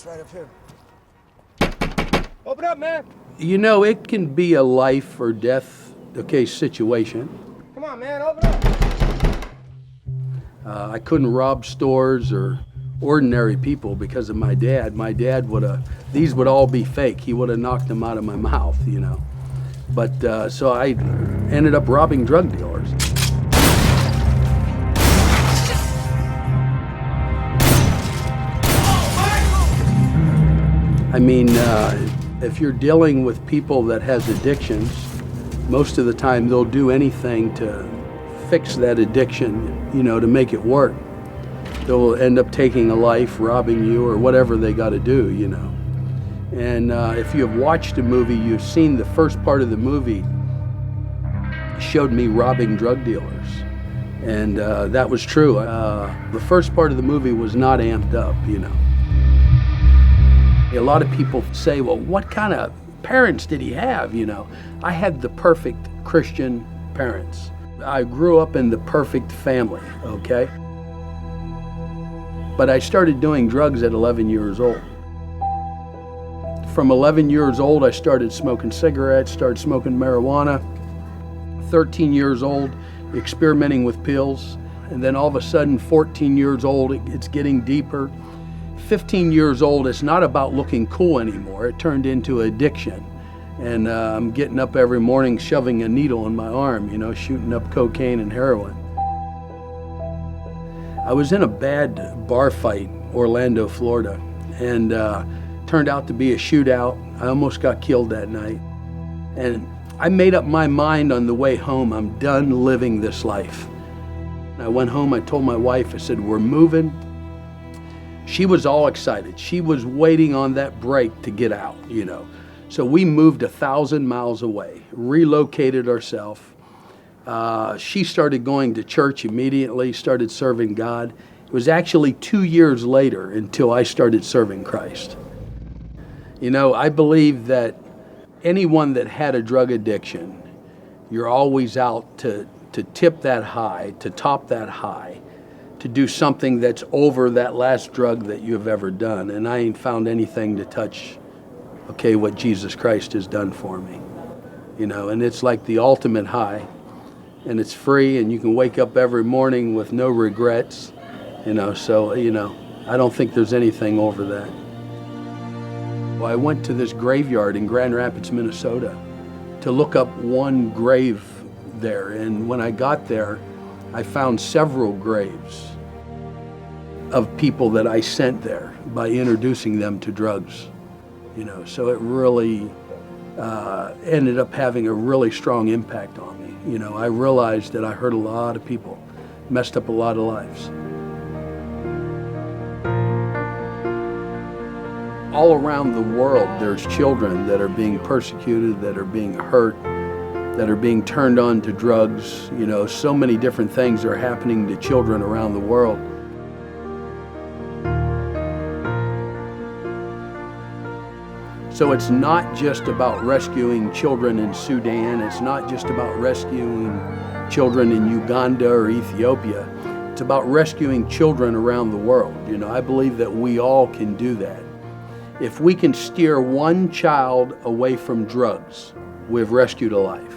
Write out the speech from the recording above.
It's right up here. Open up, man. You know, it can be a life or death, situation. Come on, man, open up. I couldn't rob stores or ordinary people because of my dad. My dad these would all be fake. He would have knocked them out of my mouth, But so I ended up robbing drug dealers. I mean, if you're dealing with people that has addictions, most of the time they'll do anything to fix that addiction, to make it work. They'll end up taking a life, robbing you, or whatever they got to do, And if you have watched a movie, you've seen the first part of the movie showed me robbing drug dealers. And that was true. The first part of the movie was not amped up, A lot of people say, well, what kind of parents did he have, I had the perfect Christian parents. I grew up in the perfect family, okay? But I started doing drugs at 11 years old. From 11 years old, I started smoking cigarettes, started smoking marijuana. 13 years old, experimenting with pills. And then all of a sudden, 14 years old, it's getting deeper. 15 years old, it's not about looking cool anymore. It turned into addiction. And I'm getting up every morning, shoving a needle in my arm, shooting up cocaine and heroin. I was in a bad bar fight, Orlando, Florida, and turned out to be a shootout. I almost got killed that night. And I made up my mind on the way home, I'm done living this life. I went home, I told my wife, I said, we're moving. She was all excited. She was waiting on that break to get out, So we moved 1,000 miles away, relocated ourselves. She started going to church immediately, started serving God. It was actually 2 years later until I started serving Christ. I believe that anyone that had a drug addiction, you're always out to tip that high, to top that high, to do something that's over that last drug that you've ever done. And I ain't found anything to touch, what Jesus Christ has done for me. And it's like the ultimate high. And it's free, and you can wake up every morning with no regrets, so, I don't think there's anything over that. Well, I went to this graveyard in Grand Rapids, Minnesota, to look up one grave there, and when I got there, I found several graves of people that I sent there by introducing them to drugs, so it really ended up having a really strong impact on me. I realized that I hurt a lot of people, messed up a lot of lives. All around the world, there's children that are being persecuted, that are being hurt, that are being turned on to drugs. So many different things are happening to children around the world. So it's not just about rescuing children in Sudan. It's not just about rescuing children in Uganda or Ethiopia. It's about rescuing children around the world. I believe that we all can do that. If we can steer one child away from drugs, we've rescued a life.